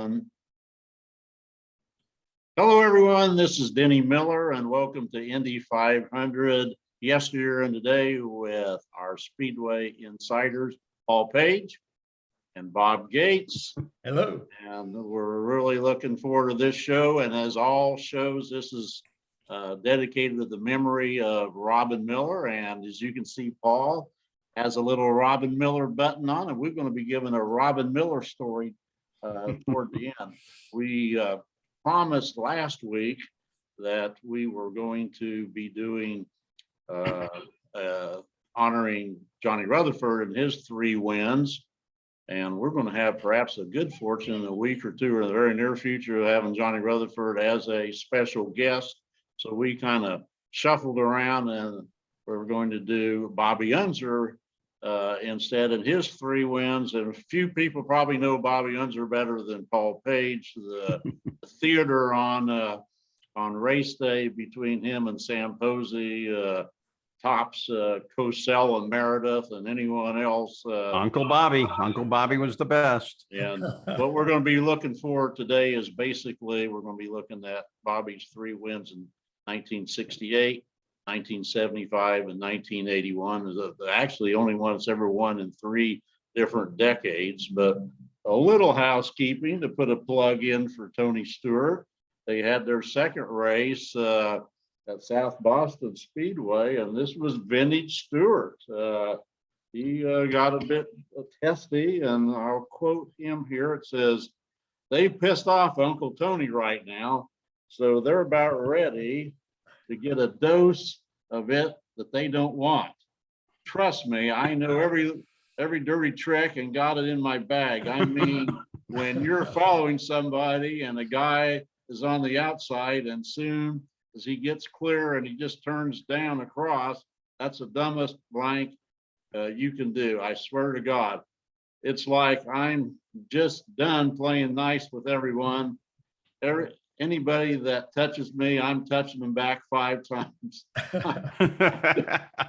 one. Hello, everyone. This is Denny Miller, and welcome to Indy 500 Yesteryear and Today with our Speedway Insiders, Paul Page and Bob Gates. Hello. And we're really looking forward to this show. And as all shows, this is dedicated to the memory of Robin Miller. And as you can see, Paul has a little Robin Miller button on, and we're going to be giving a Robin Miller story toward the end. We promised last week that we were going to be doing honoring Johnny Rutherford and his 3 wins. And we're going to have perhaps a good fortune in a week or two or in the very near future of having Johnny Rutherford as a special guest. So we kind of shuffled around, and we're going to do Bobby Unser instead of his 3 wins. And a few people probably know Bobby Unser better than Paul Page. The theater on race day between him and Sam Posey tops Cosell and Meredith and anyone else. Uncle Bobby was the best. And what we're going to be looking for today is basically we're going to be looking at Bobby's 3 wins in 1968, 1975, and 1981. Is actually the only one that's ever won in 3 different decades. But a little housekeeping to put a plug in for Tony Stewart. They had their second race at South Boston Speedway, and this was vintage Stewart. He got a bit testy, and I'll quote him here. It says, "They pissed off Uncle Tony right now, so they're about ready to get a dose of it that they don't want. Trust me, I know every dirty trick and got it in my bag. I mean, when you're following somebody and a guy is on the outside, and soon as he gets clear and he just turns down across, that's the dumbest blank you can do. I swear to God. It's like I'm just done playing nice with everyone. Anybody that touches me, I'm touching them back 5 times.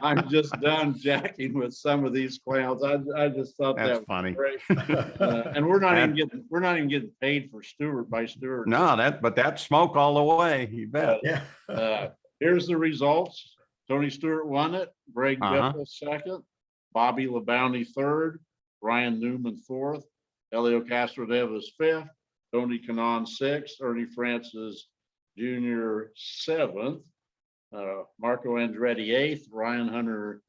I'm just done jacking with some of these clowns. I just thought That's that was funny. great. And we're not even getting paid for Stewart by Stewart. No, but that's smoke all the way. You bet. Yeah. Here's the results. Tony Stewart won it. Greg Biffle second. Bobby LeBounty third. Ryan Newman 4th. Elio Castroneves 5th. Tony Kanaan 6th. Ernie Francis Jr. 7th. Marco Andretti 8th. Ryan Hunter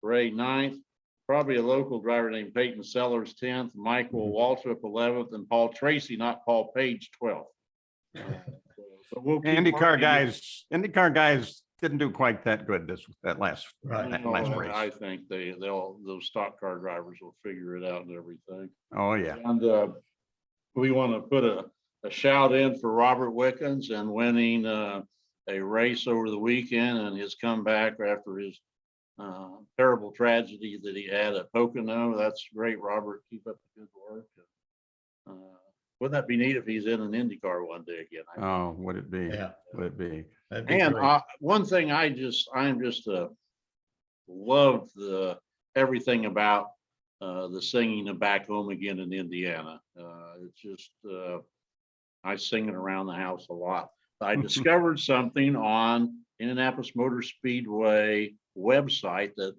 Ray 9th. Probably a local driver named Peyton Sellers 10th. Michael Waltrip 11th. And Paul Tracy, not Paul Page, 12th. So we'll IndyCar guys didn't do quite that good that last race. I think those stock car drivers will figure it out and everything. Oh yeah. And we want to put a shout in for Robert Wickens and winning a race over the weekend and his comeback after his terrible tragedy that he had at Pocono. That's great, Robert. Keep up the good work. Wouldn't that be neat if he's in an IndyCar one day again? Oh, would it be? Yeah. Would it be? And one thing I'm just love everything about the singing of Back Home Again in Indiana. It's just I sing it around the house a lot. I discovered something on Indianapolis Motor Speedway website that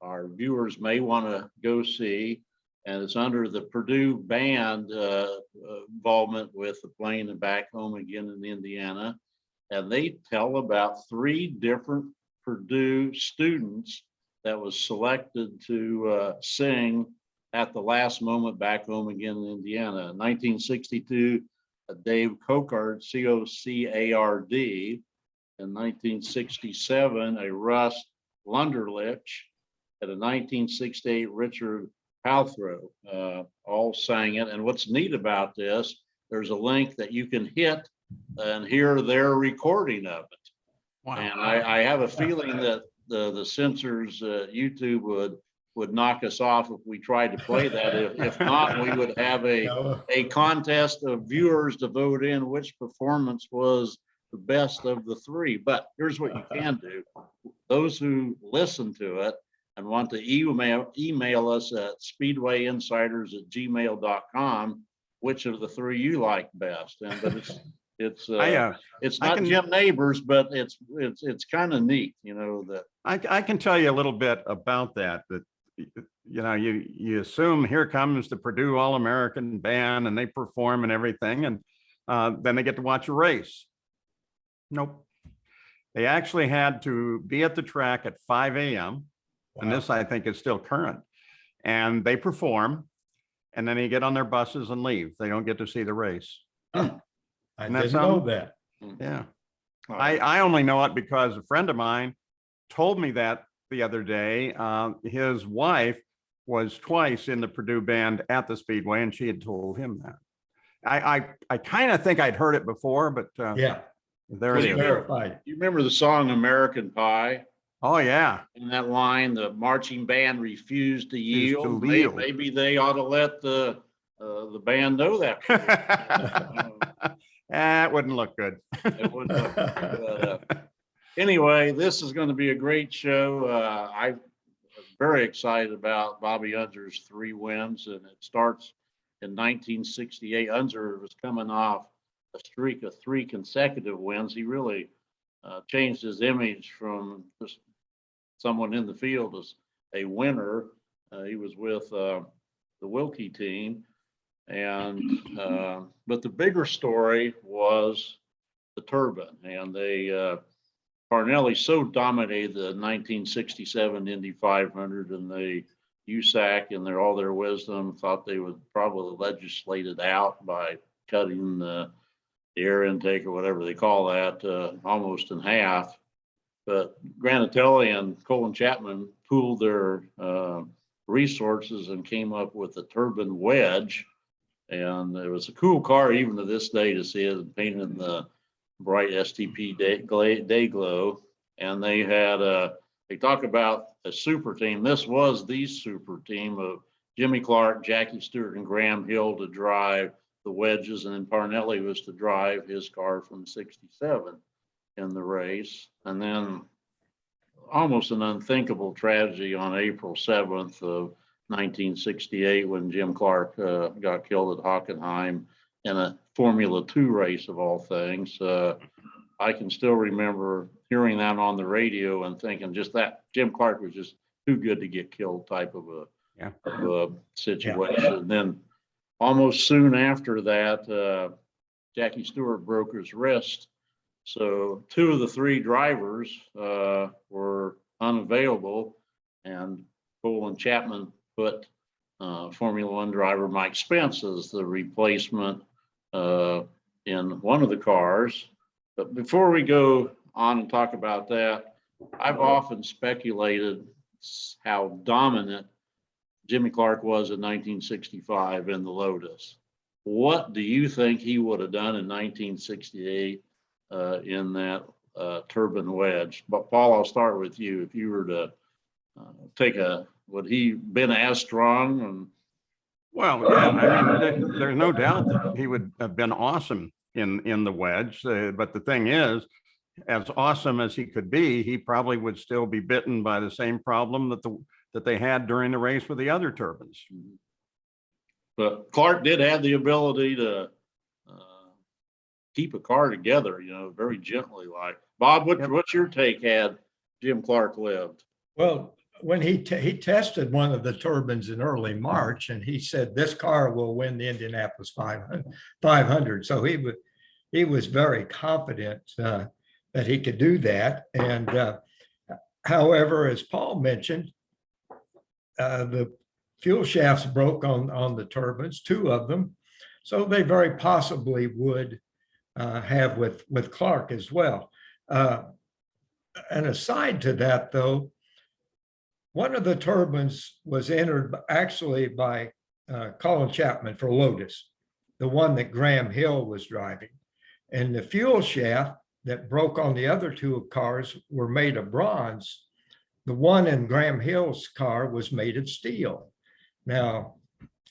our viewers may want to go see. And it's under the Purdue band involvement with the playing and Back Home Again in Indiana. And they tell about 3 different Purdue students that was selected to sing at the last moment Back Home Again in Indiana. In 1962, Dave Cockard, C-O-C-A-R-D. In 1967, a Russ Lunderlich. And in 1968, Richard Palthrow all sang it. And what's neat about this, there's a link that you can hit and hear their recording of it. Wow. And I have a feeling that the censors YouTube would knock us off if we tried to play that. If not, we would have a contest of viewers to vote in which performance was the best of the 3. But here's what you can do. Those who listen to it and want to email us at speedwayinsiders@gmail.com which of the three you like best. But it's I not can- Jim Neighbors, but it's kind of neat, that. I can tell you a little bit about that, you assume here comes the Purdue All-American band and they perform and everything. And then they get to watch a race. Nope. They actually had to be at the track at 5 a.m. And this, I think, is still current. And they perform, and then they get on their buses and leave. They don't get to see the race. I didn't know that. Yeah. I only know it because a friend of mine told me that the other day. His wife was twice in the Purdue band at the Speedway, and she had told him that. I kind of think I'd heard it before, but Yeah, there it is. verified. You remember the song American Pie? Oh, yeah. In that line, the marching band refused to yield. yield. Maybe they ought to let the band know that. That wouldn't look good. It wouldn't look good. Anyway, this is going to be a great show. I'm very excited about Bobby Unser's 3 wins, and it starts in 1968. Unser was coming off a streak of 3 consecutive wins. He really changed his image from just someone in the field as a winner. He was with the Wilkie team, and but the bigger story was the turbine, and they Parnelli so dominated the 1967 Indy 500, and they USAC in all their wisdom thought they would probably legislate it out by cutting the air intake or whatever they call that almost in half. But Granatelli and Colin Chapman pooled their resources and came up with the turbine wedge. And it was a cool car even to this day to see it painted in the bright STP day glow. And they had they talk about a super team. This was the super team of Jimmy Clark, Jackie Stewart, and Graham Hill to drive the wedges, and then Parnelli was to drive his car from 67 in the race. And then almost an unthinkable tragedy on April 7th of 1968 when Jim Clark got killed at Hockenheim in a Formula 2 race of all things. I can still remember hearing that on the radio and thinking just that Jim Clark was just too good to get killed type of a situation. Yeah. And then almost soon after that, Jackie Stewart broke his wrist. So 2 of the 3 drivers were unavailable, and Colin Chapman put Formula 1 driver Mike Spence as the replacement in one of the cars. But before we go on and talk about that, I've often speculated how dominant Jimmy Clark was in 1965 in the Lotus. What do you think he would have done in 1968 in that turbine wedge? But Paul, I'll start with you. If you were to take would he been as strong? And well, yeah, I mean, there's no doubt that he would have been awesome in the wedge. But the thing is, as awesome as he could be, he probably would still be bitten by the same problem that they had during the race with the other turbines. But Clark did have the ability to keep a car together, very gently. Like Bob, what's your take had Jim Clark lived? Well, when he tested one of the turbines in early March, and he said this car will win the Indianapolis 500. So he was very confident that he could do that. And however, as Paul mentioned, the fuel shafts broke on the turbines, 2 of them. So they very possibly would have with Clark as well. And aside to that, though, one of the turbines was entered actually by Colin Chapman for Lotus, the one that Graham Hill was driving. And the fuel shaft that broke on the other 2 cars were made of bronze. The one in Graham Hill's car was made of steel. Now,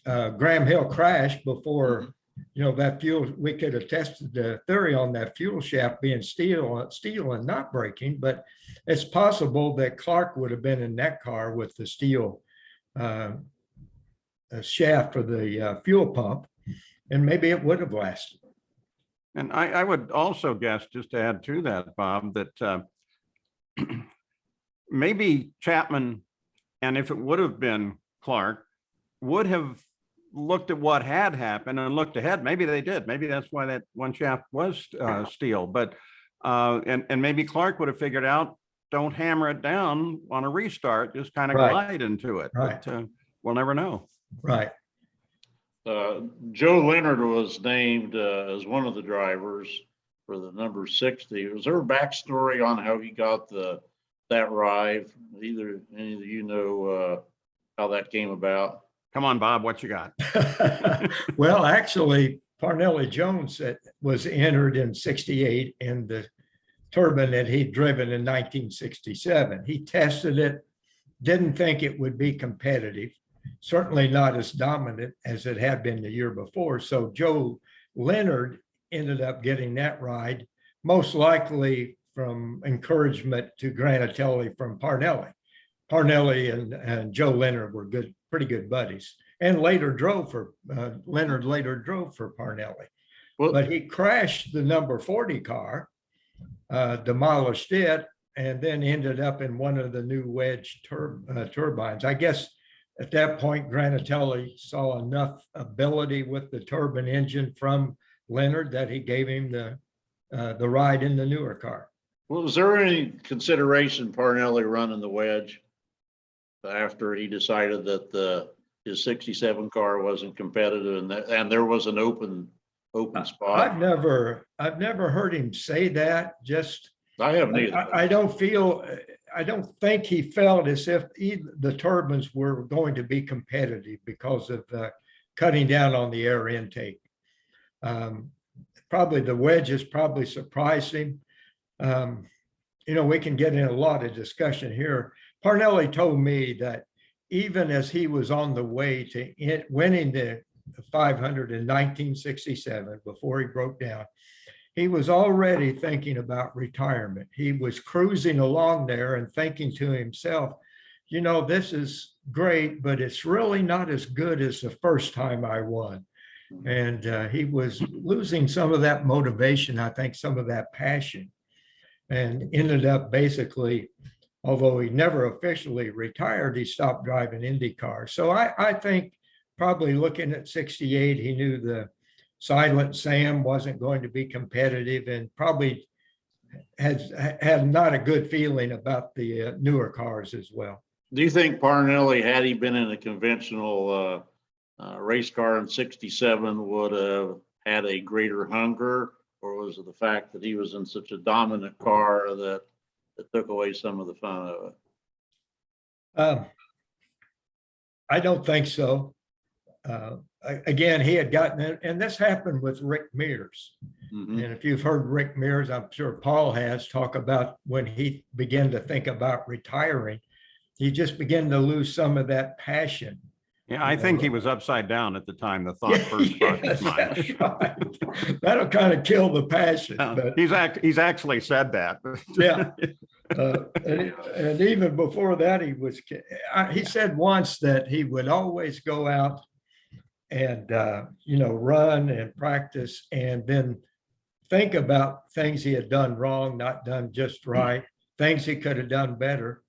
Graham Hill crashed before, that fuel, we could have tested the theory on that fuel shaft being steel and not breaking, but it's possible that Clark would have been in that car with the steel shaft for the fuel pump. and maybe it would have lasted. And I would also guess, just to add to that, Bob, that maybe Chapman, and if it would have been Clark, would have looked at what had happened and looked ahead. Maybe they did. Maybe that's why that one shaft was steel. But and maybe Clark would have figured out, don't hammer it down on a restart, just kind of Right. glide into it. Right. But we'll never know. Right. Joe Leonard was named as one of the drivers for the number 60. Was there a backstory on how he got that ride? Either any of you know how that came about? Come on, Bob, what you got? Well, actually, Parnelli Jones was entered in 68 in the turbine that he'd driven in 1967. He tested it, didn't think it would be competitive, certainly not as dominant as it had been the year before. So Joe Leonard ended up getting that ride, most likely from encouragement to Granatelli from Parnelli. Parnelli and Joe Leonard were pretty good buddies, and later drove for Leonard later drove for Parnelli. Well, But he crashed the number 40 car, demolished it, and then ended up in one of the new wedge turbines. I guess at that point, Granatelli saw enough ability with the turbine engine from Leonard that he gave him the ride in the newer car. well, was there any consideration Parnelli running the wedge after he decided that his 67 car wasn't competitive and there was an open spot? I've never heard him say that. Just I haven't either. I don't think he felt as if the turbines were going to be competitive because of cutting down on the air intake. Probably the wedges probably surprised him. We can get in a lot of discussion here. Parnelli told me that even as he was on the way to winning the 500 in 1967, before he broke down, he was already thinking about retirement. He was cruising along there and thinking to himself, this is great, but it's really not as good as the first time I won. And he was losing some of that motivation, I think some of that passion, and ended up basically, although he never officially retired, he stopped driving Indy cars. So I think probably looking at 68, he knew the Silent Sam wasn't going to be competitive, and probably had not a good feeling about the newer cars as well. Do you think Parnelli, had he been in a conventional race car in 67, would have had a greater hunger, or was it the fact that he was in such a dominant car that it took away some of the fun of it? I don't think so. Again, he had gotten it, and this happened with Rick Mears. Mm-hmm. And if you've heard Rick Mears, I'm sure Paul has, talk about when he began to think about retiring, he just began to lose some of that passion. Yeah, I think he was upside down at the time the thought first crossed his mind. That's right. That'll kind of kill the passion. But He's actually said that. yeah. And even before that, he said once that he would always go out and, run and practice and then think about things he had done wrong, not done just right, things he could have done better.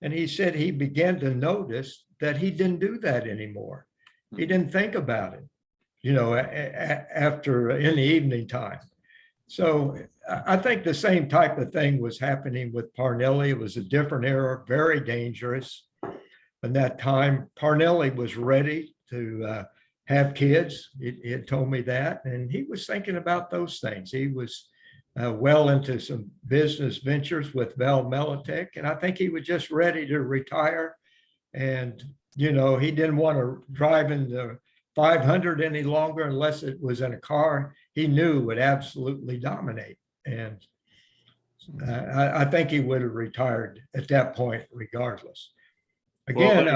And he said he began to notice that he didn't do that anymore. He didn't think about it, after in the evening time. So I think the same type of thing was happening with Parnelli. It was a different era, very dangerous. And that time, Parnelli was ready to have kids. He had told me that, and he was thinking about those things. He was well into some business ventures with Val Melitek, and I think he was just ready to retire. And, he didn't want to drive in the 500 any longer unless it was in a car he knew would absolutely dominate. And I think he would have retired at that point regardless. Again,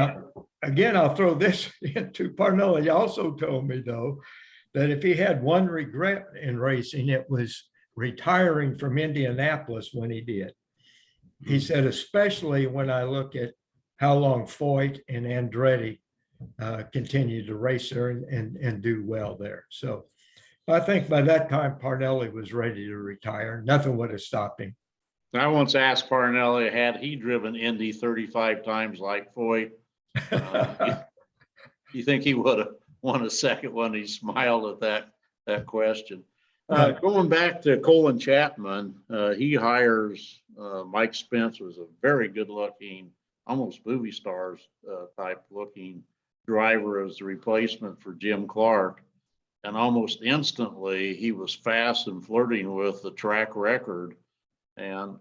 I'll throw this into Parnelli. He also told me, though, that if he had one regret in racing, it was retiring from Indianapolis when he did. He said, especially when I look at how long Foyt and Andretti continue to race there and do well there. So I think by that time, Parnelli was ready to retire. Nothing would have stopped him. I once asked Parnelli, had he driven Indy 35 times like Foy, you think he would have won a second one? He smiled at that question. Going back to Colin Chapman, he hires Mike Spence, was a very good looking, almost movie stars type looking driver as the replacement for Jim Clark. And almost instantly he was fast and flirting with the track record. And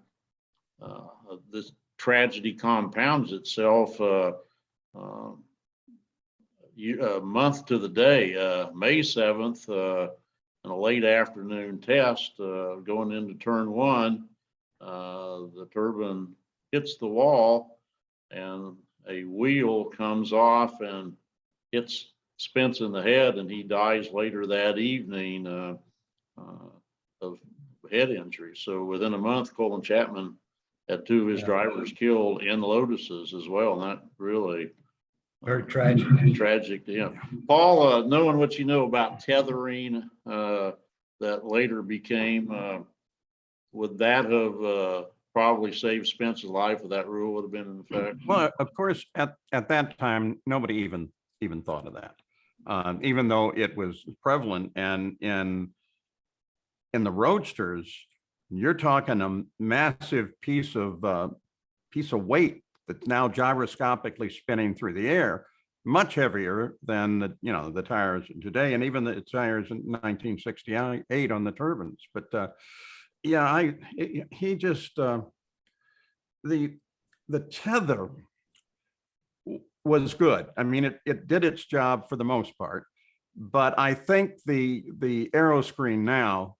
this tragedy compounds itself a month to the day, May 7th, in a late afternoon test going into turn one, the turbine hits the wall and a wheel comes off and hits Spence in the head, and he dies later that evening of head injury. So within a month, Colin Chapman had two of his drivers killed in Lotuses as well. And that really very tragic. Tragic to him. Paul, knowing what you know about tethering that later became, would that have probably saved Spence's life if that rule would have been in effect? Well, of course, at that time, nobody even thought of that, even though it was prevalent. And in the roadsters, you're talking a massive piece of weight that's now gyroscopically spinning through the air, much heavier than the tires today, and even the tires in 1968 on the turbines. But he just the tether was good. I mean, it did its job for the most part, but I think the aero screen now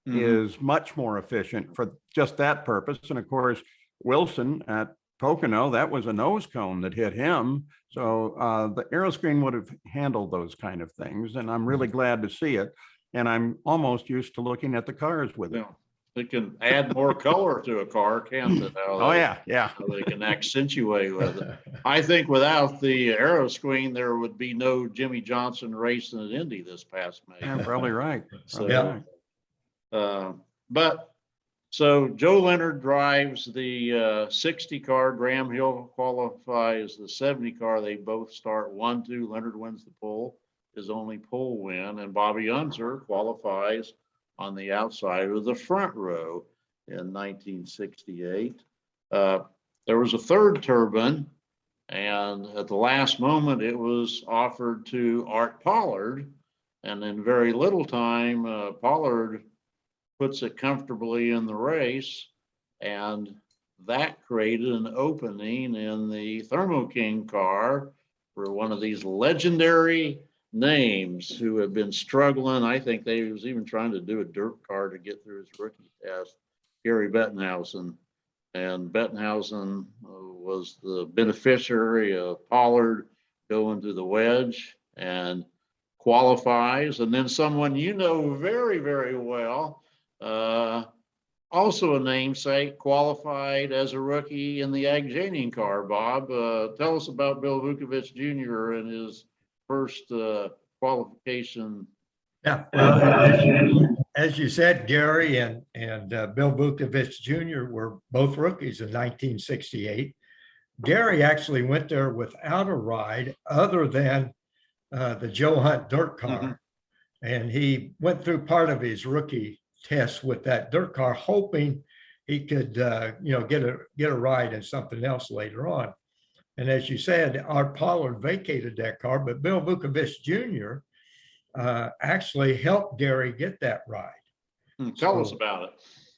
is much more efficient for just that purpose. And of course, Wilson at Pocono, that was a nose cone that hit him. So the aero screen would have handled those kind of things. And I'm really glad to see it. And I'm almost used to looking at the cars with it. It can add more color to a car, can't it? Oh, yeah. They can accentuate with it. I think without the aero screen, there would be no Jimmy Johnson racing at Indy this past May. Yeah, probably right. So Joe Leonard drives the 60 car. Graham Hill qualifies the 70 car. They both start 1-2. Leonard wins the pole, his only pole win, and Bobby Unser qualifies on the outside of the front row in 1968. There was a third turbine, and at the last moment, it was offered to Art Pollard, and in very little time, Pollard puts it comfortably in the race, and that created an opening in the Thermo King car for one of these legendary names who have been struggling. I think they was even trying to do a dirt car to get through his rookie test, Gary Bettenhausen. And Bettenhausen was the beneficiary of Pollard going to the wedge and qualifies. And then someone very, very well, also a namesake, qualified as a rookie in the Agjanian car. Bob, tell us about Bill Vukovich Jr. and his first qualification. Yeah, well, as you said, Gary and Bill Vukovich Jr. were both rookies in 1968. Gary actually went there without a ride other than the Joe Hunt dirt car, and he went through part of his rookie test with that dirt car, hoping he could get a ride in something else later on. And as you said, Art Pollard vacated that car, but Bill Vukovich Jr. Actually helped Gary get that ride. Tell us about it.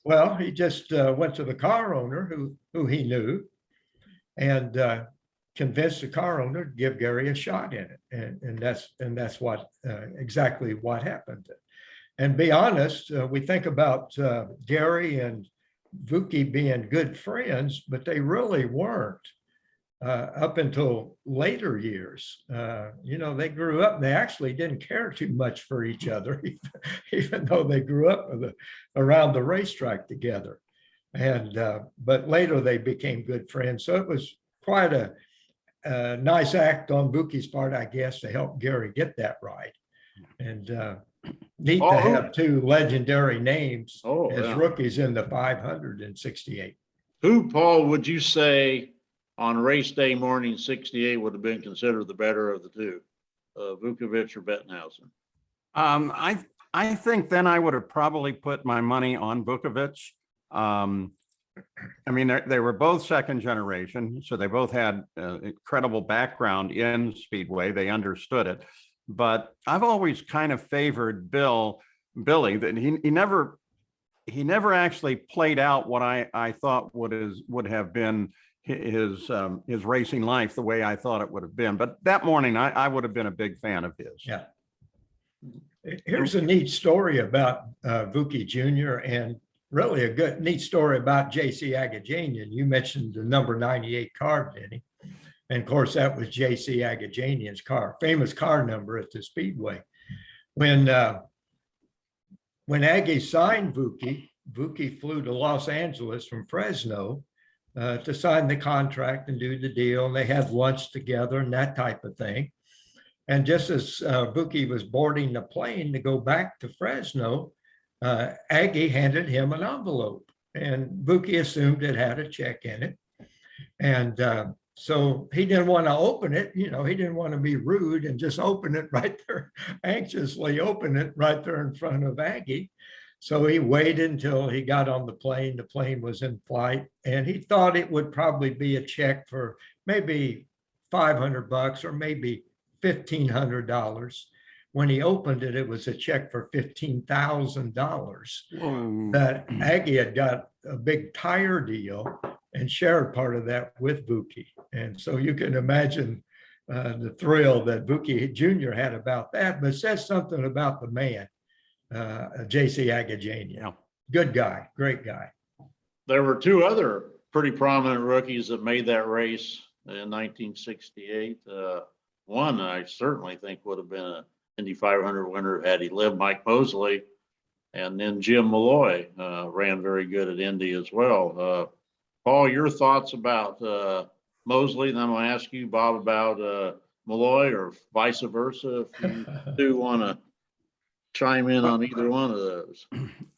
Well, he just went to the car owner who he knew and convinced the car owner to give Gary a shot in it. And that's what exactly what happened. And be honest, we think about Gary and Vuki being good friends, but they really weren't. Up until later years, they grew up and they actually didn't care too much for each other, even though they grew up around the racetrack together. And but later they became good friends. So it was quite nice act on Buki's part, I guess, to help Gary get that ride. And neat to have two legendary names as rookies in the 500 in 68. Who, Paul, would you say on race day morning 68 would have been considered the better of the two, Vukovich or Bettenhausen? I think then I would have probably put my money on Vukovich. I mean, they were both second generation, so they both had incredible background in Speedway. They understood it. But I've always kind of favored Billy, that he never actually played out what I thought would have been his racing life the way I thought it would have been. But that morning, I would have been a big fan of his. Yeah. Here's a neat story about Vuki Jr. and really a good, neat story about J.C. Agajanian. You mentioned the number 98 car, Denny. And of course, that was J.C. Agajanian's car, famous car number at the Speedway. When Aggie signed Vuki flew to Los Angeles from Fresno to sign the contract and do the deal. And they had lunch together and that type of thing. And just as Vuki was boarding the plane to go back to Fresno, Aggie handed him an envelope, and Vuki assumed it had a check in it. And so he didn't want to open it. You know, he didn't want to be rude and just open it right there, anxiously open it right there in front of Aggie. So he waited until he got on the plane. The plane was in flight, and he thought it would probably be a check for maybe $500 or maybe $1,500. When he opened it, it was a check for $15,000 that Aggie had got a big tire deal and shared part of that with Vuki. And so you can imagine the thrill that Vuki Jr. had about that, but it says something about the man, J.C. Agajanian. Yeah. Good guy, great guy. There were two other pretty prominent rookies that made that race in 1968. One I certainly think would have been an Indy 500 winner had he lived, Mike Mosley, and then Jim Malloy ran very good at Indy as well. Paul, your thoughts about Mosley, and I'm going to ask you, Bob, about Malloy, or vice versa, if you do want to chime in on either one of those.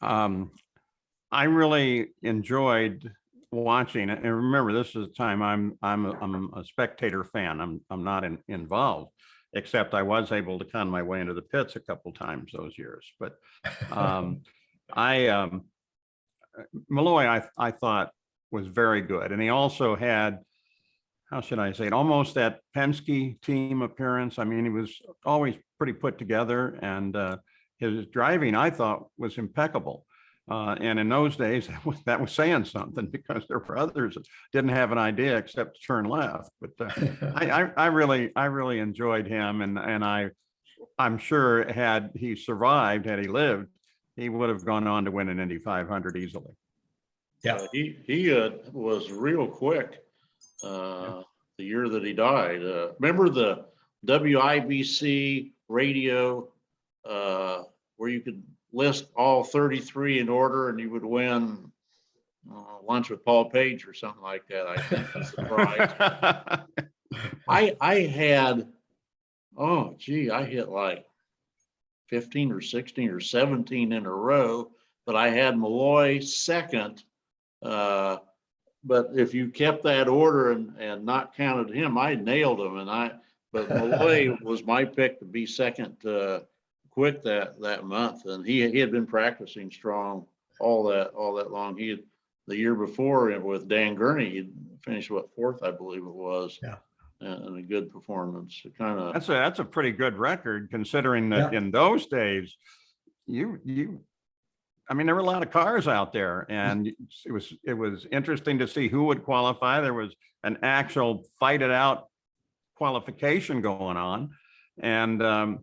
I really enjoyed watching it, and remember, this is the time I'm a spectator fan. I'm not involved, except I was able to con my way into the pits a couple times those years. But Malloy, I thought was very good, and he also had, how should I say it, almost that Penske team appearance. I mean, he was always pretty put together, and his driving, I thought, was impeccable. And in those days, that was saying something, because there were others that didn't have an idea except to turn left. But I really enjoyed him, and I'm sure had he survived, had he lived, he would have gone on to win an Indy 500 easily. Yeah, he was real quick the year that he died. Remember the WIBC radio where you could list all 33 in order and you would win lunch with Paul Page or something like that, I think was the prize. I had, I hit like 15 or 16 or 17 in a row, but I had Malloy second. But if you kept that order and not counted him, I nailed him. But Malloy was my pick to be second quick that month, and he had been practicing strong all that long. He had, the year before with Dan Gurney, he finished fourth, I believe it was. Yeah, and a good performance. That's a pretty good record, considering that in those days, I mean, there were a lot of cars out there, and it was interesting to see who would qualify. There was an actual fight it out qualification going on, and the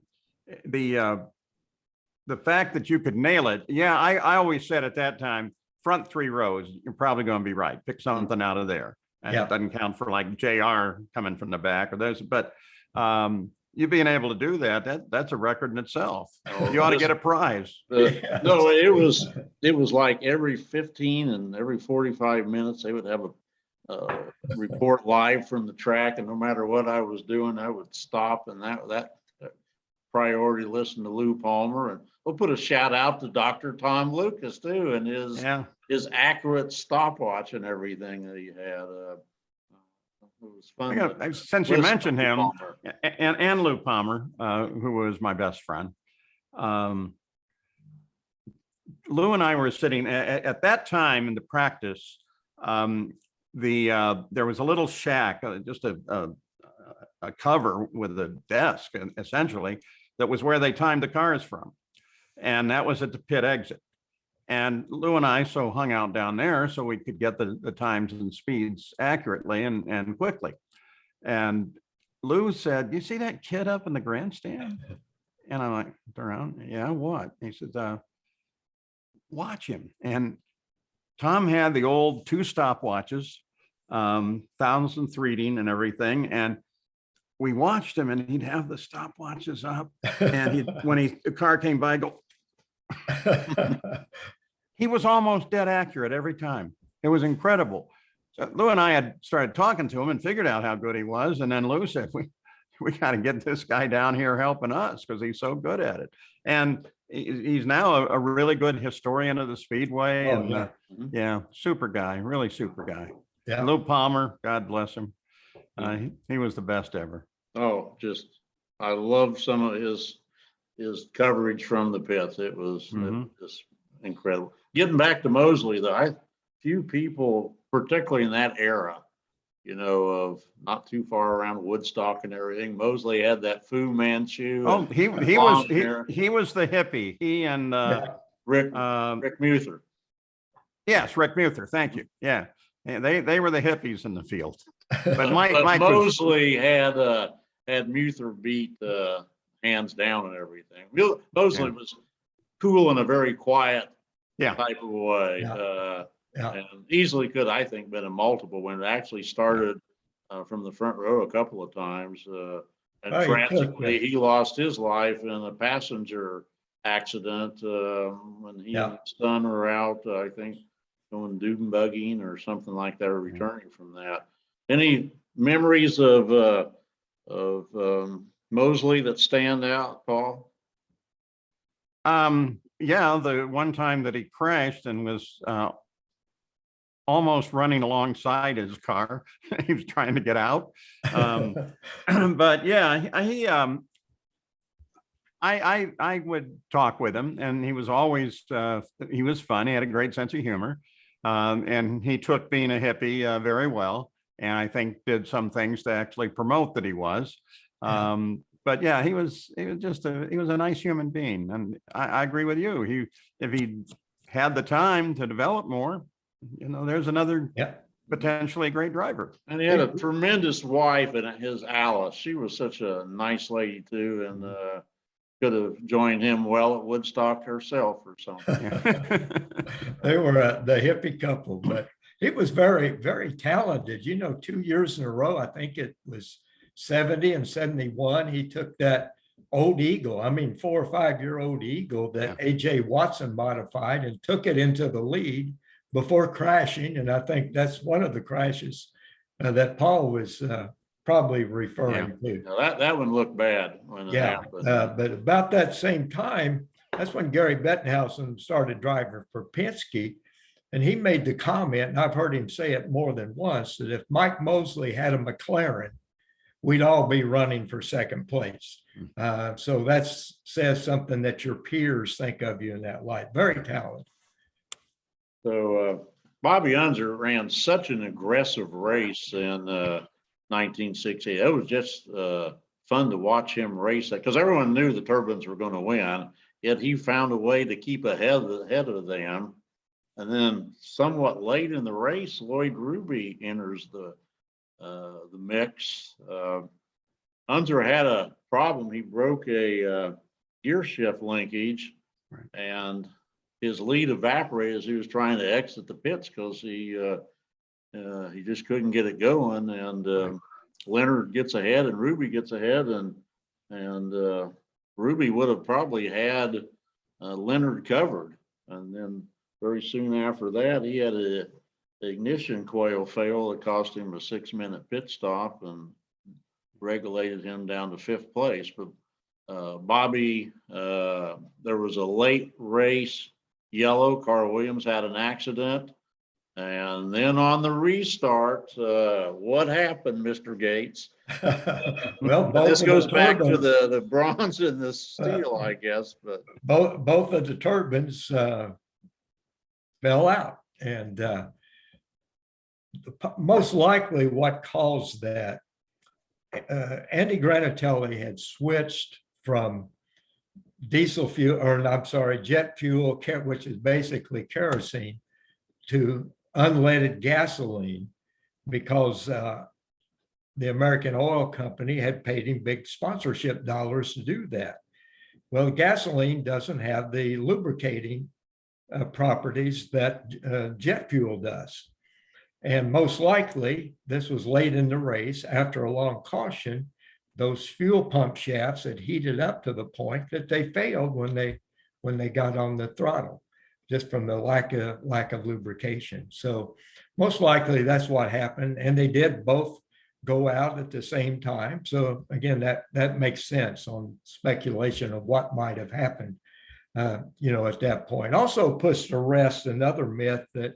fact that you could nail it. Yeah, I always said at that time, front three rows, you're probably going to be right. Pick something out of there. And it doesn't count for like JR coming from the back or those, but you being able to do that's a record in itself. You ought to get a prize. No, it was like every 15 and every 45 minutes, they would have report live from the track, and no matter what I was doing, I would stop, and that priority listen to Lou Palmer. And we'll put a shout out to Dr. Tom Lucas too, and his accurate stopwatch and everything that he had. It was fun. Since you mentioned him, and Lou Palmer, who was my best friend. Lou and I were sitting at that time in the practice. There was a little shack, just a cover with a desk, essentially, that was where they timed the cars from, and that was at the pit exit. And Lou and I hung out down there so we could get the times and speeds accurately and quickly. And Lou said, "You see that kid up in the grandstand?" And I'm like, "Around? Yeah, what?" He said, "Watch him." And Tom had the old 2 stopwatches, 1000th reading and everything. And we watched him, and he'd have the stopwatches up, and when the car came by, go. He was almost dead accurate every time. It was incredible. So Lou and I had started talking to him and figured out how good he was. And then Lou said, we got to get this guy down here helping us because he's so good at it. And he's now a really good historian of the Speedway. Oh, and yeah. Super guy, really super guy. Yeah. Lou Palmer, God bless him. He was the best ever. Oh, I love some of his coverage from the pits. It was just incredible. Getting back to Mosley, though, few people, particularly in that era, of not too far around Woodstock and everything. Mosley had that Fu Manchu. Oh, he was the hippie. He and Rick Muther. Yes, Rick Muther. Thank you. Yeah, they were the hippies in the field. But Mike Mosley had Muther beat hands down and everything. Mosley was cool in a very quiet type of way. And easily could, I think, been a multiple when it actually started from the front row a couple of times. And tragically, he lost his life in a passenger accident when he and his son were out, I think, going dune buggying or something like that, or returning from that. Any memories of Mosley that stand out, Paul? The one time that he crashed and was almost running alongside his car. He was trying to get out. But I would talk with him, and he was always, he was fun. He had a great sense of humor. And he took being a hippie very well. And I think did some things to actually promote that he was. But he was a nice human being. And I agree with you. If he had the time to develop more, there's another potentially great driver. And he had a tremendous wife, and his Alice. She was such a nice lady too, and could have joined him well at Woodstock herself or something. They were the hippie couple, but he was very, very talented. 2 years in a row, I think it was 70 and 71. He took that old Eagle, 4 or 5 year old Eagle that AJ Watson modified, and took it into the lead before crashing. And I think that's one of the crashes that Paul was probably referring to. Now that one looked bad when it happened. But about that same time, that's when Gary Bettenhausen started driving for Penske. And he made the comment, and I've heard him say it more than once, that if Mike Mosley had a McLaren, we'd all be running for second place. So that says something that your peers think of you in that light. Very talented. So Bobby Unser ran such an aggressive race in 1968. It was just fun to watch him race that, because everyone knew the Turbines were going to win, yet he found a way to keep ahead of them. And then somewhat late in the race, Lloyd Ruby enters the mix. Unser had a problem. He broke a gear shift linkage, and his lead evaporated as he was trying to exit the pits because he just couldn't get it going. And Leonard gets ahead, and Ruby gets ahead, and Ruby would have probably had Leonard covered. And then very soon after that, he had a ignition coil failed. It cost him a 6-minute pit stop and regulated him down to 5th place. But Bobby, there was a late race yellow. Carl Williams had an accident. And then on the restart, what happened, Mr. Gates? Well, This goes back to turbines, the bronze and the steel, I guess, but both of the turbines fell out. And most likely what caused that, Andy Granatelli had switched from diesel fuel, or I'm sorry, jet fuel, which is basically kerosene, to unleaded gasoline, because the American Oil Company had paid him big sponsorship dollars to do that. Well, gasoline doesn't have the lubricating properties that jet fuel does. And most likely, this was late in the race, after a long caution, those fuel pump shafts had heated up to the point that they failed when they got on the throttle, just from the lack of lubrication. So most likely that's what happened. And they did both go out at the same time. So again, that makes sense on speculation of what might have happened, at that point. Also puts to rest another myth that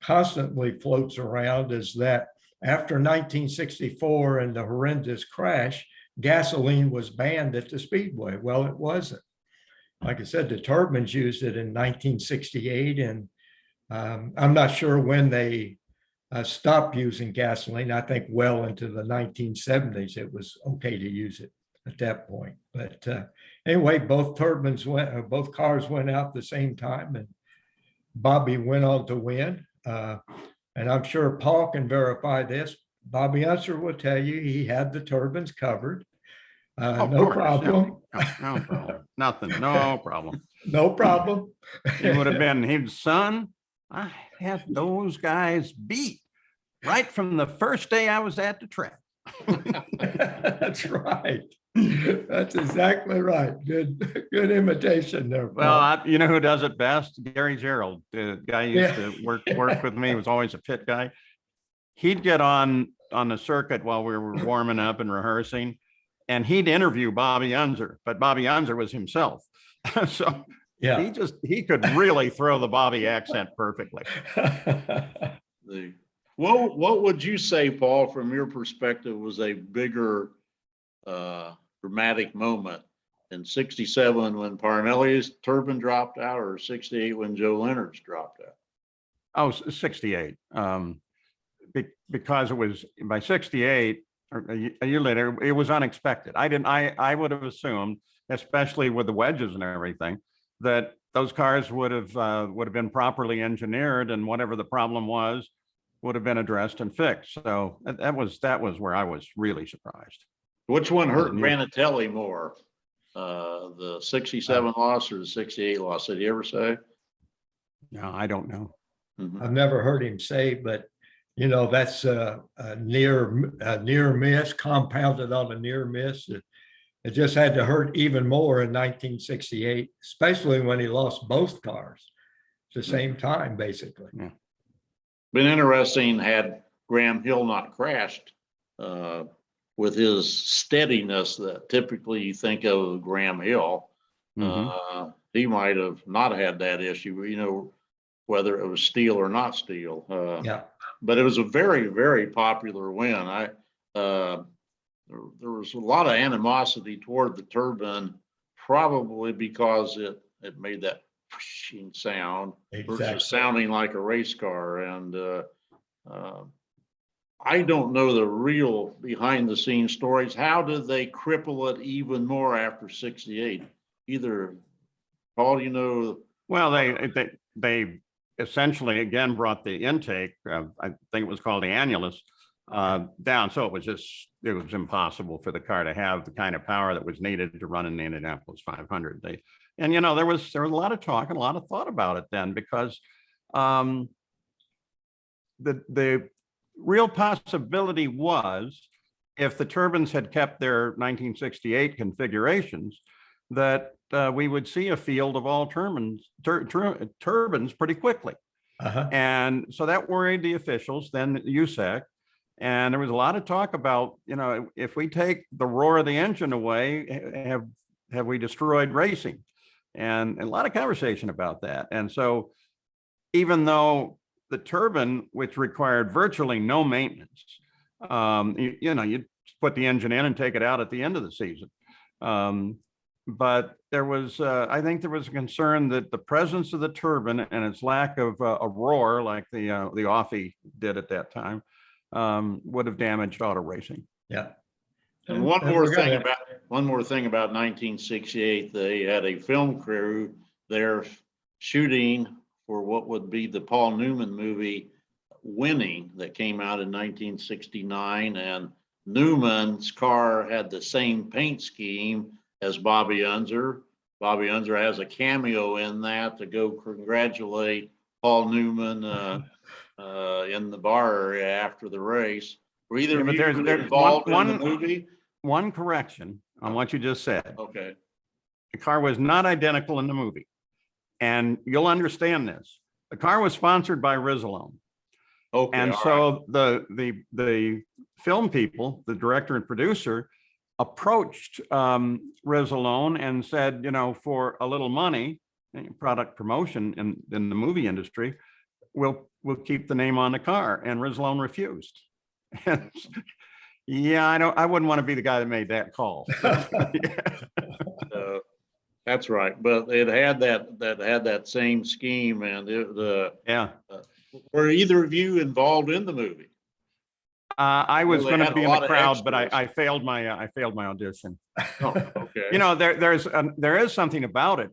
constantly floats around, is that after 1964 and the horrendous crash, gasoline was banned at the Speedway. Well, it wasn't. Like I said, the turbines used it in 1968, and I'm not sure when they stopped using gasoline. I think well into the 1970s, it was okay to use it at that point. But anyway, both cars went out at the same time, and Bobby went on to win. And I'm sure Paul can verify this. Bobby Unser will tell you he had the turbines covered. No problem. No problem. Nothing. No problem. No problem. He would have been his son. I had those guys beat right from the first day I was at the track. That's right. That's exactly right. Good imitation there. Well, you know who does it best? Gary Gerald, the guy who used to work with me. He was always a pit guy. He'd get on the circuit while we were warming up and rehearsing, and he'd interview Bobby Unser, but Bobby Unser was himself. So yeah, he could really throw the Bobby accent perfectly. What would you say, Paul, from your perspective, was a bigger dramatic moment in '67 when Parnelli's turbine dropped out, or '68 when Joe Leonard's dropped out? Oh, 68. Because it was by 68 or a year later, it was unexpected. I would have assumed, especially with the wedges and everything, that those cars would have been properly engineered, and whatever the problem was would have been addressed and fixed. So that was where I was really surprised. Which one hurt Granatelli more, the '67 loss or the '68 loss? Did he ever say? No, I don't know. Mm-hmm. I've never heard him say, but that's a near miss, compounded on a near miss. It just had to hurt even more in 1968, especially when he lost both cars at the same time, basically. Yeah. Been interesting, had Graham Hill not crashed, with his steadiness that typically you think of Graham Hill, he might have not had that issue, whether it was steel or not steel. Yeah. But it was a very, very popular win. There was a lot of animosity toward the turbine, probably because it made that pushing sound versus sounding like a race car. And I don't know the real behind the scenes stories. How did they cripple it even more after '68? Either, Paul, Well, they essentially again brought the intake, I think it was called the annulus, down. So it was impossible for the car to have the kind of power that was needed to run in the Indianapolis 500. There was a lot of talk and a lot of thought about it then, because the real possibility was, if the turbines had kept their 1968 configurations, that we would see a field of all turbines pretty quickly. And so that worried the officials, then USAC. And there was a lot of talk about, if we take the roar of the engine away, have we destroyed racing? And a lot of conversation about that. And so even though the turbine, which required virtually no maintenance, you put the engine in and take it out at the end of the season. But there was, I think there was a concern that the presence of the turbine and its lack of a roar like the Offie did at that time would have damaged auto racing. Yeah. And one more thing about 1968, they had a film crew there shooting for what would be the Paul Newman movie Winning that came out in 1969, and Newman's car had the same paint scheme as Bobby Unser. Bobby Unser has a cameo in that to go congratulate Paul Newman in the bar area after the race. Were either of you involved in the movie? One correction on what you just said. Okay. The car was not identical in the movie. And you'll understand this. The car was sponsored by Rizalone. Okay. And so the film people, the director and producer, approached Rizalone and said, for a little money, product promotion in the movie industry, we'll keep the name on the car. And Rizalone refused. Yeah, I wouldn't want to be the guy that made that call. That's right, but it had that same scheme, and were either of you involved in the movie? I was going to be in the crowd, but I failed my audition. Oh, okay. There is something about it.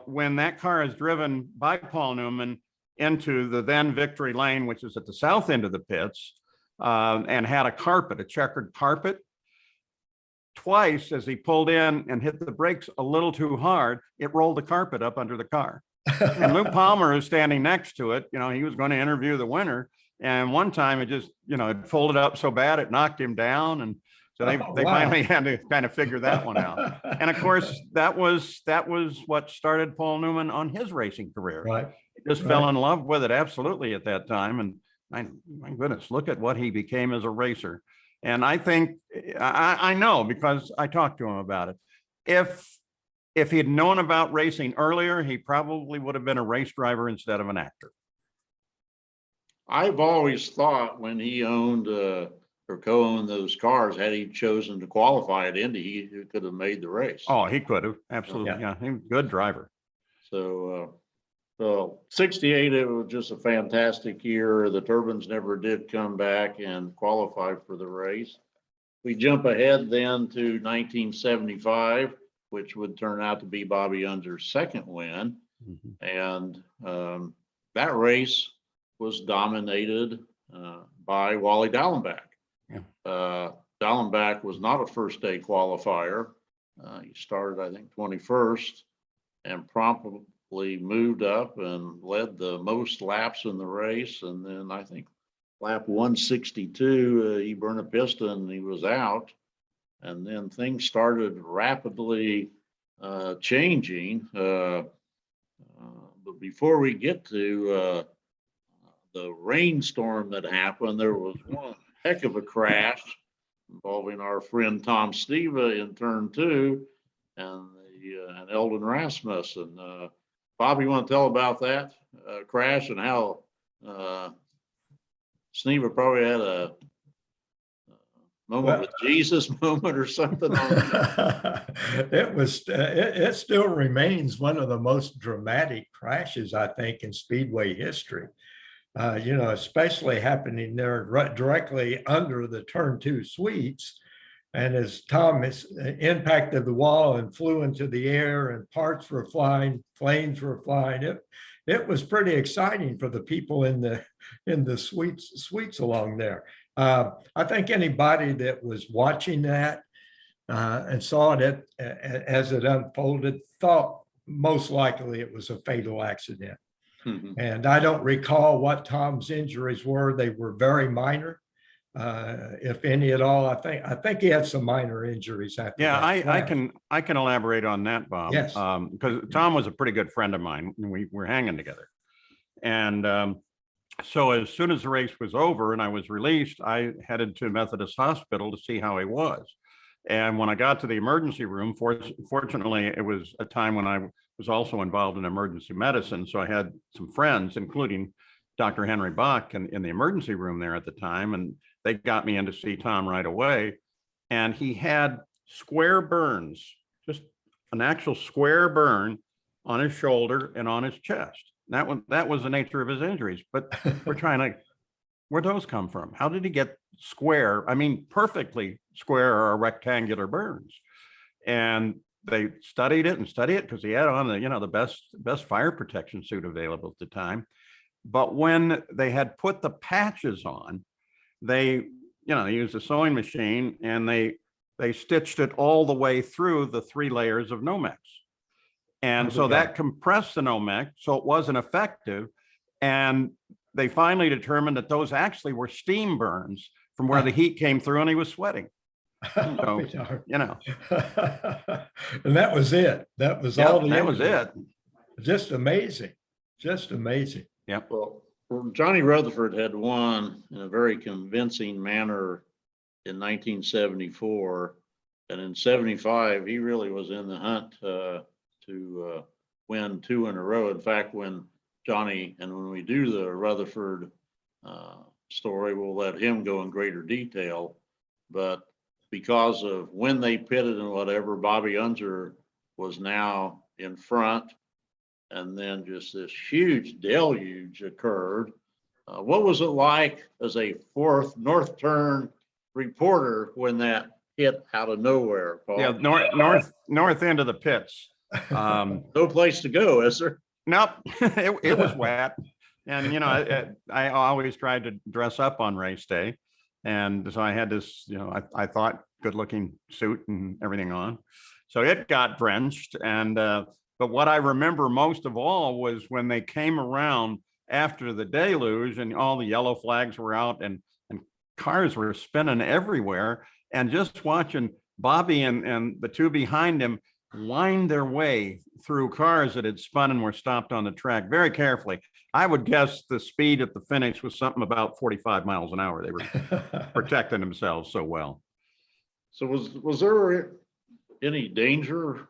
When that car is driven by Paul Newman into the then Victory Lane, which is at the south end of the pits, and had a checkered carpet. Twice, as he pulled in and hit the brakes a little too hard, it rolled the carpet up under the car. And Lou Palmer is standing next to it. He was going to interview the winner. And one time it just, it folded up so bad it knocked him down. And so they finally had to kind of figure that one out. And of course, that was what started Paul Newman on his racing career. Right. He just fell in love with it absolutely at that time. And my goodness, look at what he became as a racer. And I think, I know because I talked to him about it. If he had known about racing earlier, he probably would have been a race driver instead of an actor. I've always thought when he owned or co-owned those cars, had he chosen to qualify at Indy, he could have made the race. Oh, he could have. Absolutely. Yeah. He was a good driver. So 68, it was just a fantastic year. The turbines never did come back and qualify for the race. We jump ahead then to 1975, which would turn out to be Bobby Unser's second win. Mm-hmm. And that race was dominated by Wally Dallenbach. Yeah. Dallenbach was not a first day qualifier. He started, I think, 21st and promptly moved up and led the most laps in the race. And then I think lap 162, he burned a piston and he was out. And then things started rapidly changing. But before we get to the rainstorm that happened, there was one heck of a crash involving our friend Tom Steva in turn 2 and Eldon Rasmussen. Bobby, you want to tell about that crash and how Sneva probably had a moment with Jesus moment or something? It still remains one of the most dramatic crashes, I think, in Speedway history. Especially happening there directly under the turn 2 suites. And as Tom impacted the wall and flew into the air and parts were flying, planes were flying, it was pretty exciting for the people in the suites along there. I think anybody that was watching that and saw it as it unfolded thought most likely it was a fatal accident. Mm-hmm. And I don't recall what Tom's injuries were. They were very minor. If any at all. I think he had some minor injuries after that. I can elaborate on that, Bob. Yes. Because Tom was a pretty good friend of mine and we were hanging together. And so as soon as the race was over and I was released, I headed to Methodist Hospital to see how he was. And when I got to the emergency room, fortunately, it was a time when I was also involved in emergency medicine. So I had some friends, including Dr. Henry Bach in the emergency room there at the time. And they got me in to see Tom right away. And he had square burns, just an actual square burn on his shoulder and on his chest. That was the nature of his injuries. But we're trying to, where'd those come from? How did he get square? I mean, perfectly square or rectangular burns. And they studied it because he had on the best fire protection suit available at the time. But when they had put the patches on, they used a sewing machine and they stitched it all the way through the 3 layers of Nomex. And so that compressed the Nomex, so it wasn't effective. And they finally determined that those actually were steam burns from where the heat came through and he was sweating. So, and that was it. That was all. That was it. Just amazing. Just amazing. Yep. Well, Johnny Rutherford had won in a very convincing manner in 1974, and in 75 he really was in the hunt to win 2 in a row. In fact, when we do the Rutherford story, we'll let him go in greater detail. But because of when they pitted and whatever, Bobby Unser was now in front, and then just this huge deluge occurred. What was it like as a fourth North Turn reporter when that hit out of nowhere, Paul? Yeah, north end of the pits. No place to go, is there? Nope, it was wet. And, I always tried to dress up on race day. And so I had this, I thought good looking suit and everything on. So it got drenched. And, but what I remember most of all was when they came around after the deluge and all the yellow flags were out and cars were spinning everywhere, and just watching Bobby and the 2 behind him wind their way through cars that had spun and were stopped on the track very carefully. I would guess the speed at the finish was something about 45 miles an hour. They were protecting themselves so well. So was there any danger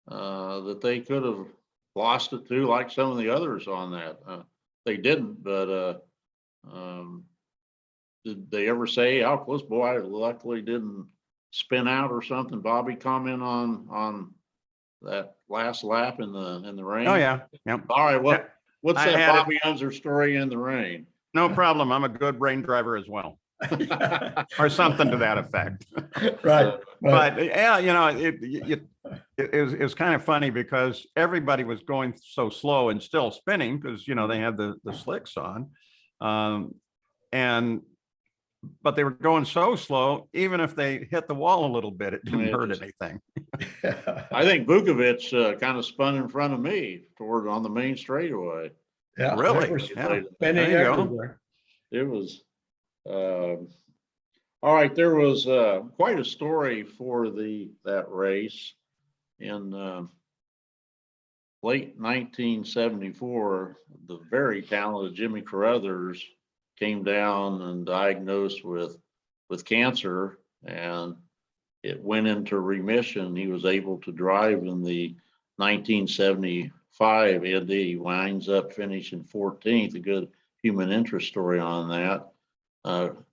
that they could have lost it to, like some of the others on that? They didn't, but did they ever say how close? Boy, I luckily didn't spin out or something. Bobby, comment on that last lap in the rain? Oh yeah. Yep. All right. What's I that Bobby Unser story in the rain? No problem. I'm a good rain driver as well. Or something to that effect. Right. But yeah, it was kind of funny because everybody was going so slow and still spinning because, they had the slicks on. But they were going so slow, even if they hit the wall a little bit, it didn't hurt anything. I think Vukovic kind of spun in front of me on the main straightaway. Yeah, really? Yeah. Spinning everywhere. It was all right. There was quite a story for that race in late 1974. The very talented Jimmy Carruthers came down and diagnosed with cancer, and it went into remission. He was able to drive in the 1975 Indy, winds up finishing 14th. A good human interest story on that.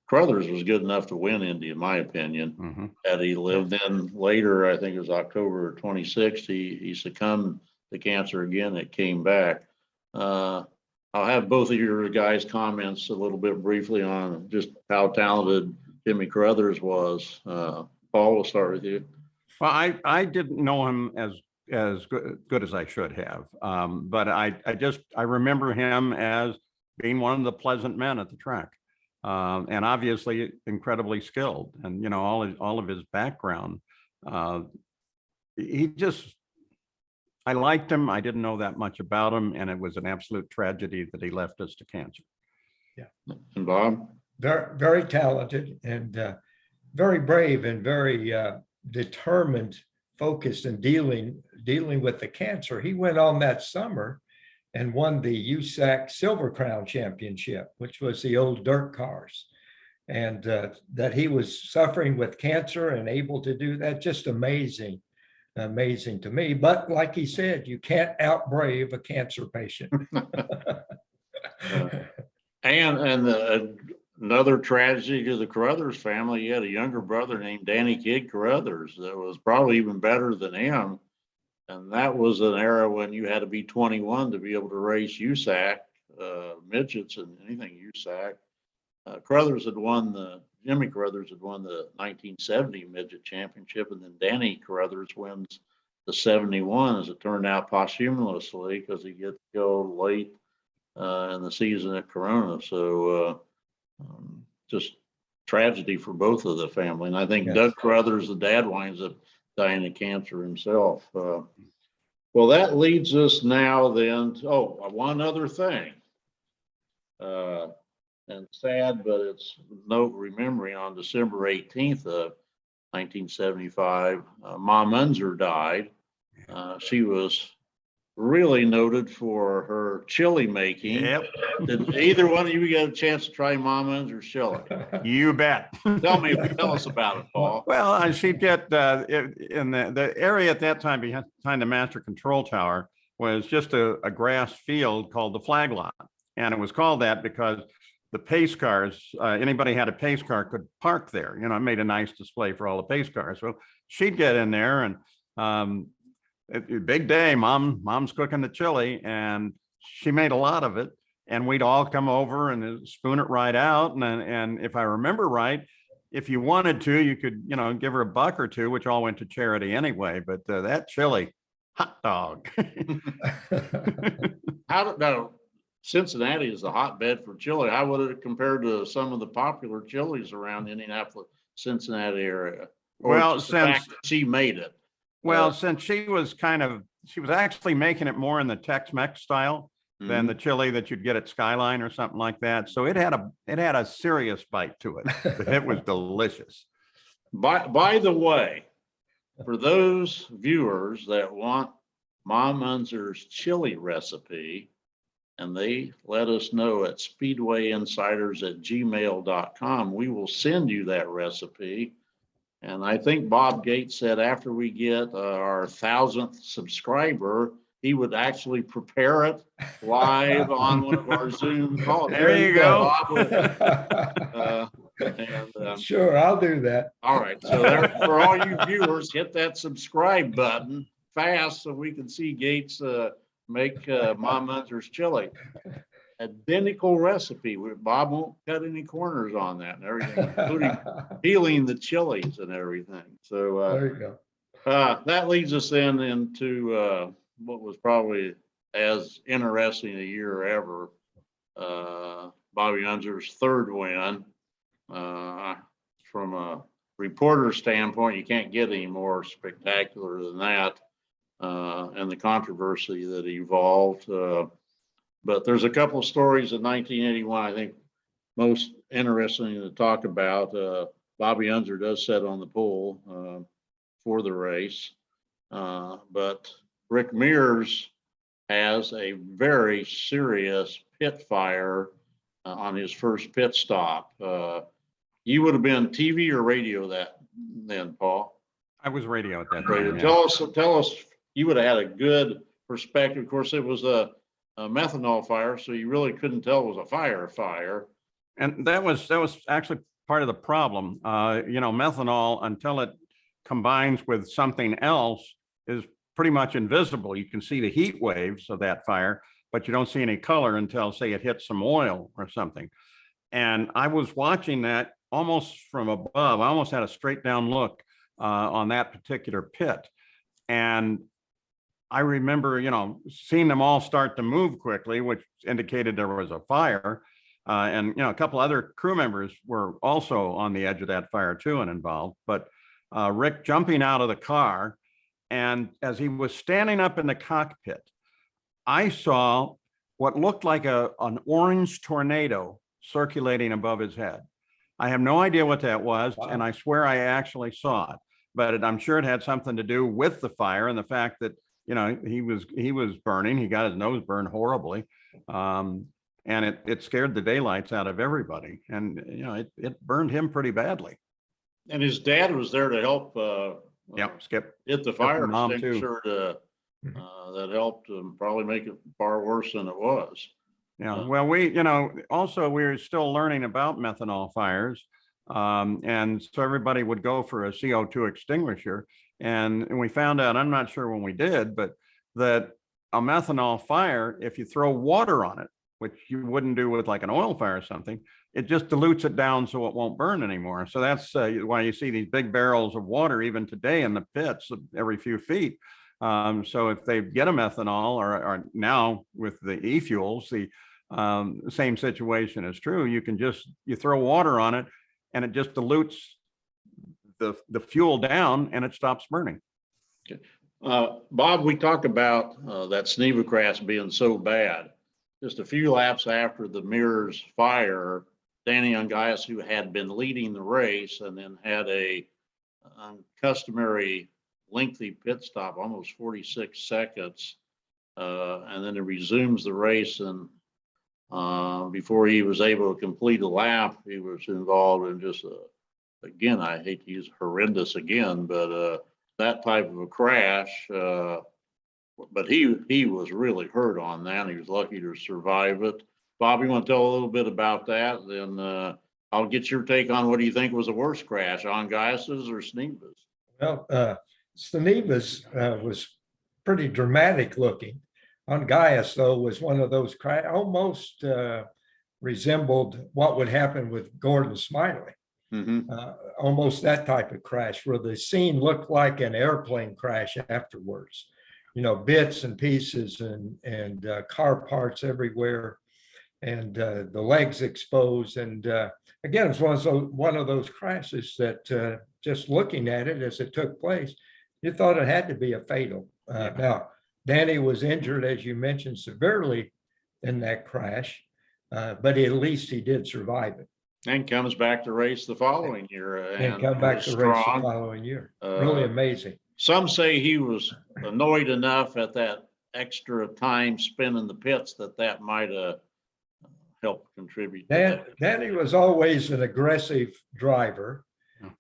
Carruthers was good enough to win Indy, in my opinion. Mm-hmm. Had he lived in later, I think it was October 26th, he succumbed to cancer again. It came back. I'll have both of your guys' comments a little bit briefly on just how talented Jimmy Carruthers was. Paul, we'll start with you. Well, I didn't know him as good as I should have, but I remember him as being one of the pleasant men at the track, and obviously incredibly skilled, and all of his background. I liked him. I didn't know that much about him, and it was an absolute tragedy that he left us to cancer. Yeah. And Bob? Very, very talented and very brave and very determined, focused in dealing with the cancer. He went on that summer and won the USAC Silver Crown Championship, which was the old dirt cars. And that he was suffering with cancer and able to do that, just amazing to me. But like he said, you can't outbrave a cancer patient. Another tragedy to the Carruthers family, he had a younger brother named Danny Kid Carruthers that was probably even better than him. And that was an era when you had to be 21 to be able to race USAC, midgets and anything USAC. Jimmy Carruthers had won the 1970 midget championship, and then Danny Carruthers wins the 71, as it turned out, posthumously, because he gets killed late in the season at Corona. So just tragedy for both of the family. And I think Yes. Doug Carruthers, the dad, winds up dying of cancer himself. Well, that leads us now then to, one other thing. And sad, but it's note remembering on December 18th of 1975, Mom Unser died. She was really noted for her chili making. Yep, Did either one of you get a chance to try Mom Unser's chili? you bet. Tell us about it, Paul. Well, she'd get in the area at that time behind the master control tower was just a grass field called the flag lot. And it was called that because the pace cars, anybody had a pace car could park there. It made a nice display for all the pace cars. So she'd get in there and big day, mom's cooking the chili, and she made a lot of it. And we'd all come over and spoon it right out. And if I remember right, if you wanted to, you could, give her a buck or two, which all went to charity anyway. But that chili, hot dog. Cincinnati is a hotbed for chili. How would it compare to some of the popular chilies around the Indianapolis, Cincinnati area? Well, since she made it. Since she was actually making it more in the Tex-Mex style than the chili that you'd get at Skyline or something like that. So it had a serious bite to it. But it was delicious. By the way, for those viewers that want Mom Unser's chili recipe, and they let us know at speedwayinsiders@gmail.com, we will send you that recipe. And I think Bob Gates said after we get our 1,000th subscriber, he would actually prepare it live on one of our Zoom calls. There you go. Bob. Sure, I'll do that. All right. So there, for all you viewers, hit that subscribe button fast so we can see Gates make Mom Unser's chili. Identical recipe. Bob won't cut any corners on that and everything, including peeling the chilies and everything. So There you go. that leads us then into what was probably as interesting a year ever. Bobby Unser's third win. From a reporter standpoint, you can't get any more spectacular than that. And the controversy that evolved. But there's a couple of stories in 1981 I think most interesting to talk about. Bobby Unser does set on the pole for the race. But Rick Mears has a very serious pit fire on his first pit stop. You would have been TV or radio then, Paul? I was radio at that Radio. time. Tell us, you would have had a good perspective. Of course, it was a methanol fire, so you really couldn't tell it was a fire. And that was actually part of the problem. Methanol, until it combines with something else, is pretty much invisible. You can see the heat waves of that fire, but you don't see any color until, say, it hits some oil or something. And I was watching that almost from above. I almost had a straight down look on that particular pit. And I remember, seeing them all start to move quickly, which indicated there was a fire. And, a couple other crew members were also on the edge of that fire too and involved. But Rick jumping out of the car, and as he was standing up in the cockpit, I saw what looked like an orange tornado circulating above his head. I have no idea what that was, Wow. and I swear I actually saw it. But I'm sure it had something to do with the fire and the fact that he was burning. He got his nose burned horribly. And it scared the daylights out of everybody. And, it burned him pretty badly. And his dad was there to help, Skip. hit the fire mom too. extinguisher that helped probably make it far worse than it was. Yeah, well, also we're still learning about methanol fires. And so everybody would go for a CO2 extinguisher. And we found out, I'm not sure when we did, but that a methanol fire, if you throw water on it, which you wouldn't do with like an oil fire or something, it just dilutes it down so it won't burn anymore. So that's why you see these big barrels of water even today in the pits every few feet. So if they get a methanol or now with the e-fuels, the same situation is true. You throw water on it and it just dilutes the fuel down and it stops burning. Okay. Bob, we talked about that Sneva crash being so bad. Just a few laps after the Mirrors fire, Danny Ungaius, who had been leading the race and then had a uncustomary lengthy pit stop, almost 46 seconds, and then it resumes the race. And before he was able to complete a lap, he was involved in just, again, I hate to use horrendous again, but that type of a crash. But he was really hurt on that. He was lucky to survive it. Bob, you want to tell a little bit about that? Then I'll get your take on what do you think was the worst crash, Ungaius's or Sneva's? Well, Sneva's was pretty dramatic looking. Ungaius, though, was one of those almost resembled what would happen with Gordon Smiley. Mm-hmm. Almost that type of crash where the scene looked like an airplane crash afterwards. Bits and pieces and car parts everywhere, and the legs exposed. And again, it was one of those crashes that just looking at it as it took place, you thought it had to be a fatal. Now, Danny was injured, as you mentioned, severely in that crash, but at least he did survive it. And comes back to race the following year. And come back to race the following year. Really amazing. Some say he was annoyed enough at that extra time spent in the pits that might have helped contribute. Danny was always an aggressive driver,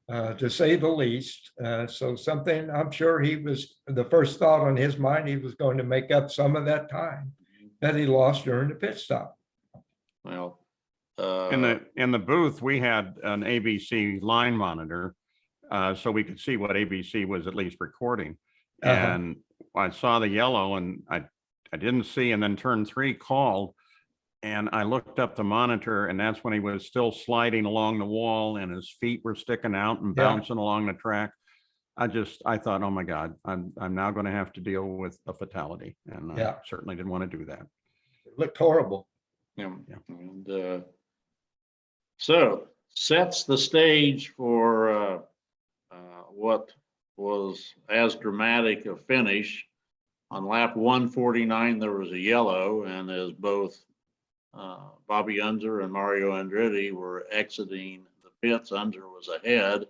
to say the least. So something, I'm sure the first thought on his mind, he was going to make up some of that time that he lost during the pit stop. Well, in the booth, we had an ABC line monitor, so we could see what ABC was at least recording. And I saw the yellow, and I didn't see, and then turn 3 called, and I looked up the monitor, and that's when he was still sliding along the wall, and his feet were sticking out and bouncing along the track. I thought, oh my God, I'm now going to have to deal with a fatality, and I certainly didn't want to do that. It looked horrible. Yeah. And so sets the stage for what was as dramatic a finish. On lap 149, there was a yellow, and as both Bobby Unser and Mario Andretti were exiting the pits, Unser was ahead.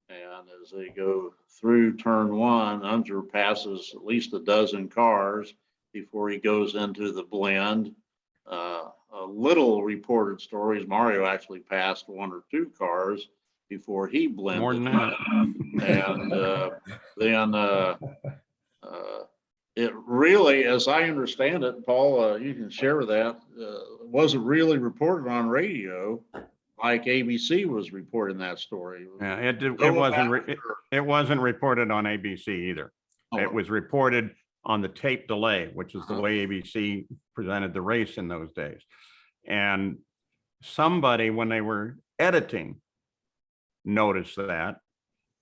And as they go through turn 1, Unser passes at least a dozen cars before he goes into the blend. A little reported stories, Mario actually passed 1 or 2 cars before he blended. More than that. And then it really, as I understand it, Paul, you can share that, wasn't really reported on radio like ABC was reporting that story. Yeah, it wasn't reported on ABC either. Oh. It was reported on the tape delay, which is the way ABC presented the race in those days. And somebody, when they were editing, noticed that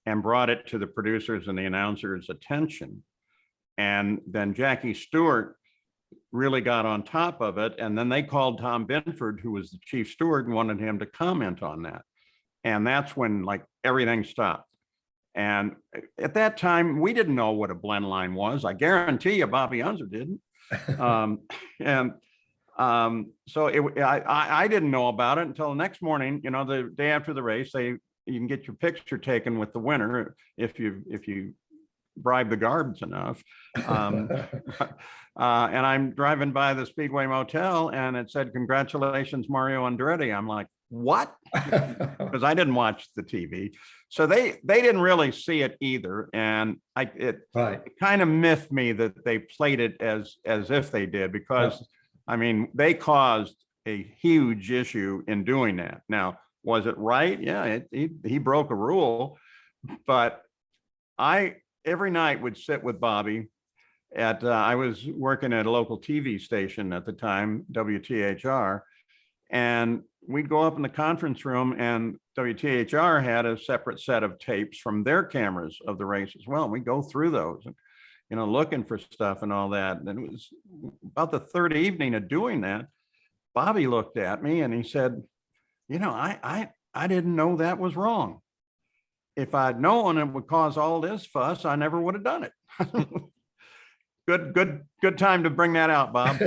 and brought it to the producers and the announcers' attention. And then Jackie Stewart really got on top of it. And then they called Tom Binford, who was the chief steward, and wanted him to comment on that. And that's when like everything stopped. And at that time, we didn't know what a blend line was. I guarantee you Bobby Unser didn't. So I didn't know about it until the next morning, the day after the race, you can get your picture taken with the winner if you bribe the guards enough. And I'm driving by the Speedway Motel and it said, "Congratulations, Mario Andretti." I'm like, what? Because I didn't watch the TV. So they didn't really see it either. And it kind of miffed me that they played it as if they did, because I mean, they caused a huge issue in doing that. Now, was it right? Yeah, he broke a rule, but I every night would sit with Bobby at, I was working at a local TV station at the time, WTHR, and we'd go up in the conference room and WTHR had a separate set of tapes from their cameras of the race as well. And we go through those and, looking for stuff and all that. And it was about the third evening of doing that, Bobby looked at me and he said, I didn't know that was wrong. If I'd known it would cause all this fuss, I never would have done it. Good time to bring that out, Bob.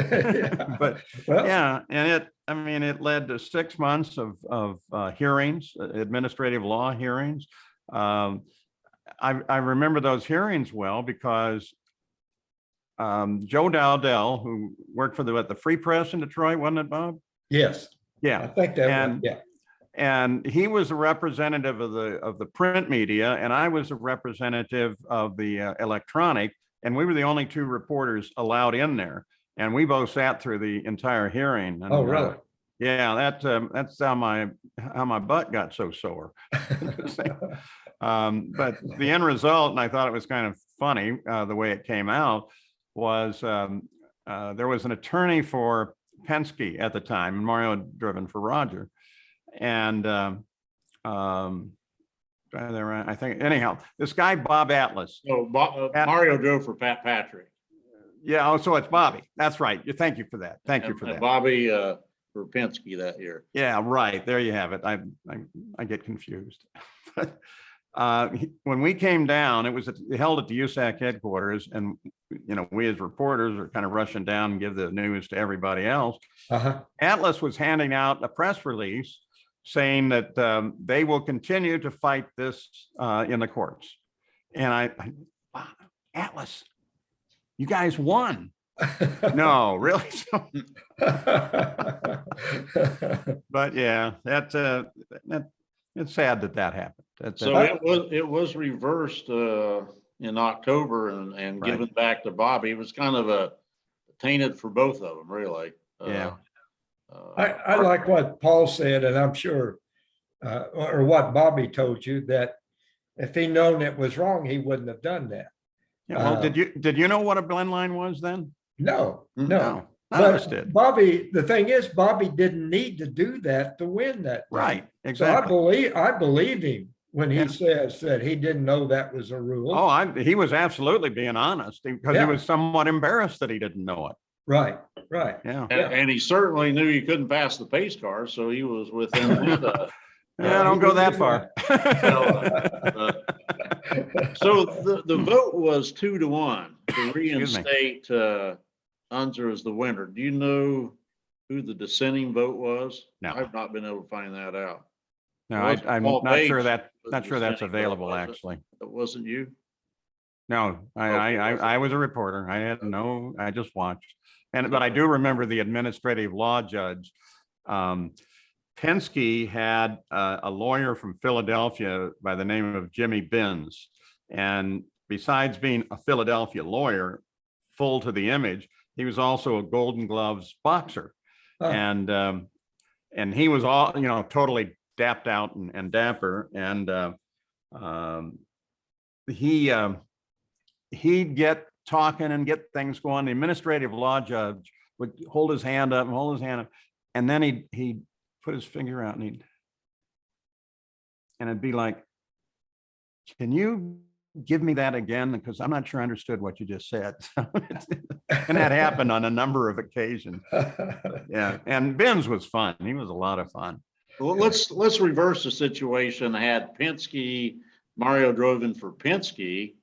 But yeah, and it led to 6 months of hearings, administrative law hearings. I remember those hearings well because Joe Dowdell, who worked for the Free Press in Detroit, wasn't it, Bob? Yes. Yeah. I think that was, yeah. And he was a representative of the print media, and I was a representative of the electronic, and we were the only two reporters allowed in there. And we both sat through the entire hearing. And, oh, really? Yeah, that's how my butt got so sore. But the end result, and I thought it was kind of funny the way it came out, was there was an attorney for Penske at the time, and Mario had driven for Roger. And I think, anyhow, this guy, Bob Atlas. So Mario drove for Pat Patrick. Yeah, oh, so it's Bobby. That's right. Thank you for that. Thank you for that. Bobby for Penske that year. Yeah, right. There you have it. I get confused. When we came down, it was held at the USAC headquarters, and we as reporters are kind of rushing down and give the news to everybody else. Atlas was handing out a press release saying that they will continue to fight this in the courts. And wow, Atlas, you guys won. No, really? But yeah, it's sad that happened. So it was reversed in October and given back to Bobby. It was kind of a tainted for both of them, really. Yeah. I like what Paul said, and I'm sure, or what Bobby told you, that if he'd known it was wrong, he wouldn't have done that. Yeah, well, did you know what a blend line was then? No. But Bobby, the thing is, Bobby didn't need to do that to win that. Right, exactly. So I believe him when he says that he didn't know that was a rule. Oh, he was absolutely being honest, because he was somewhat embarrassed that he didn't know it. Right. Yeah. And he certainly knew he couldn't pass the pace car, so he was within. Don't go that far. So the vote was 2-1 to reinstate Unser as the winner. Do you know who the dissenting vote was? No, I've not been able to find that out. No, I'm not sure that's available. Actually, it wasn't you. No, I was a reporter. I just watched. But I do remember the administrative law judge. Penske had a lawyer from Philadelphia by the name of Jimmy Binns. And besides being a Philadelphia lawyer, full to the image, he was also a Golden Gloves boxer. And he was all, totally dapped out and dapper. And he'd get talking and get things going. The administrative law judge would hold his hand up, and then he'd put his finger out and it'd be like, "Can you give me that again? Because I'm not sure I understood what you just said." And that happened on a number of occasions. Yeah, and Ben's was fun. He was a lot of fun. Well, let's reverse the situation. Had Mario driven for Penske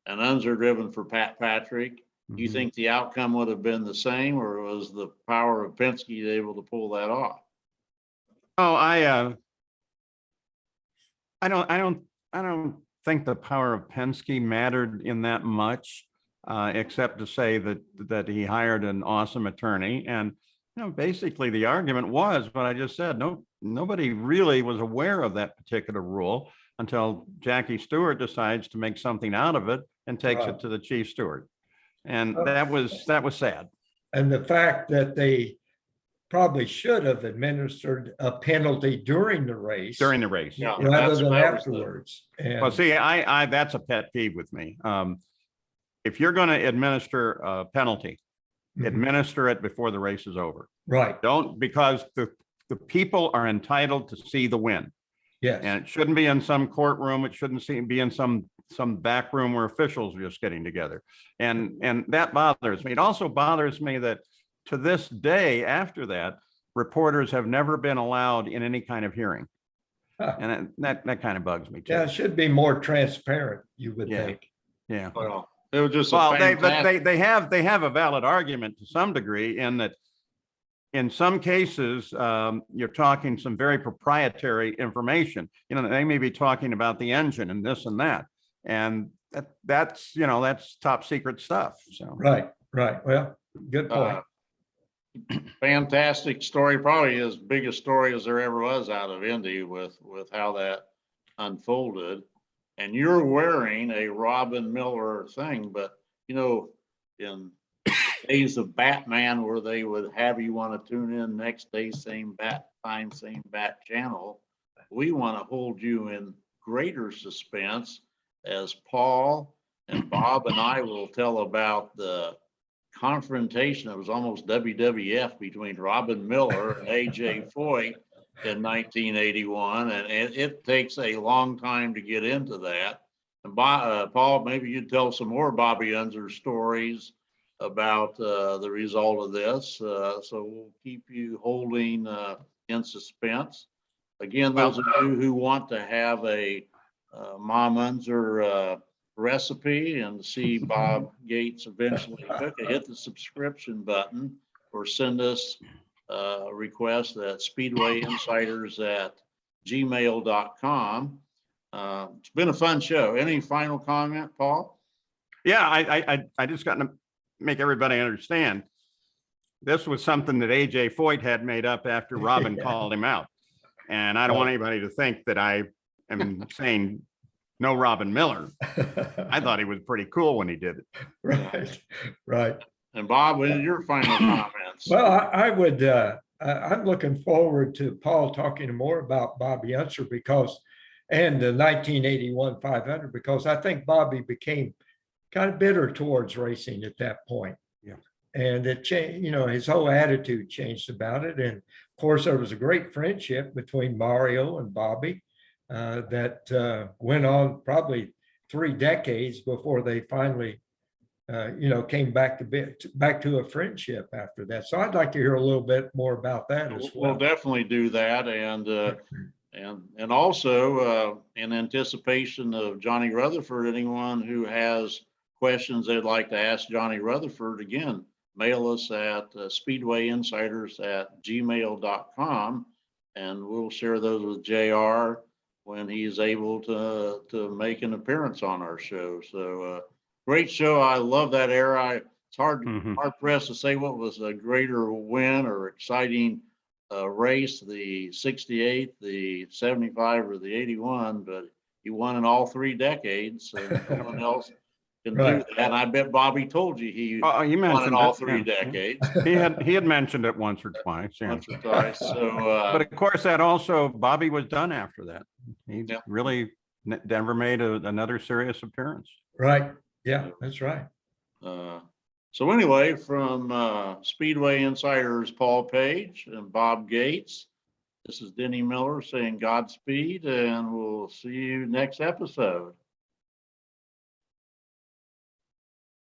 and Unser driven for Pat Patrick, do you think the outcome would have been the same, or was the power of Penske able to pull that off? Oh, I don't think the power of Penske mattered in that much, except to say that he hired an awesome attorney. And basically the argument was what I just said. Nobody really was aware of that particular rule until Jackie Stewart decides to make something out of it and takes Right. it to the chief steward. And Oh. that was sad. And the fact that they probably should have administered a penalty during the race. During the race. Yeah. Rather than that was the- afterwards. Well, And see, I that's a pet peeve with me. If you're going to administer a penalty, Mhm. administer it before the race is over. right, Don't, because the people are entitled to see the win. yes, And it shouldn't be in some courtroom. It shouldn't be in some back room where officials are just getting together. And that bothers me. It also bothers me that to this day, after that, reporters have never been allowed in any kind of hearing. Huh. And that kind of bugs me too. yeah, it should be more transparent, you would Yeah. think. Yeah. Well, it was just a Well, fantastic. they have a valid argument to some degree in that in some cases, you're talking some very proprietary information. They may be talking about the engine and this and that. And that's top secret stuff. So Right, well, good point. Fantastic story, probably as big a story as there ever was out of Indy with how that unfolded. And you're wearing a Robin Miller thing, but in days of Batman where they would have you want to tune in next day, same bat time, same bat channel, we want to hold you in greater suspense as Paul and Bob and I will tell about the confrontation that was almost WWF between Robin Miller and AJ Foyt in 1981, and it takes a long time to get into that. And Paul, maybe you'd tell some more Bobby Unser stories about the result of this. So we'll keep you holding in suspense. Again, those of you who want to have a Mom Unser recipe and see Bob Gates eventually cook it, hit the subscription button or send us a request at speedwayinsiders@gmail.com. It's been a fun show. Any final comment, Paul? yeah, I just got to make everybody understand. This was something that AJ Foyt had made up after Robin called him out. And I don't want anybody to think that I am saying no Robin Miller. I thought he was pretty cool when he did it. Right. And Bob, what are your final comments? Well, I would, I'm looking forward to Paul talking more about Bobby Unser and the 1981 500, because I think Bobby became kind of bitter towards racing at that point. Yeah. And it changed, his whole attitude changed about it. And of course, there was a great friendship between Mario and Bobby that went on probably 3 decades before they finally, came back to a friendship after that. So I'd like to hear a little bit more about that as well. We'll definitely do that. And also in anticipation of Johnny Rutherford, anyone who has questions they'd like to ask Johnny Rutherford, again, mail us at speedwayinsiders@gmail.com, and we'll share those with JR when he's able to make an appearance on our show. So great show. I love that era. It's hard pressed to say what was a greater win or exciting race, the 68, the 75, or the 81, but he won in all 3 decades. And no one else can do that. And I bet Bobby told you he won in all 3 decades. He had mentioned it once or twice. Yeah. Once or twice. So, but of course, that also Bobby was done after that. He really never made another serious appearance. Right. Yeah, that's right. So anyway, from Speedway Insiders Paul Page and Bob Gates, this is Denny Miller saying Godspeed, and we'll see you next episode.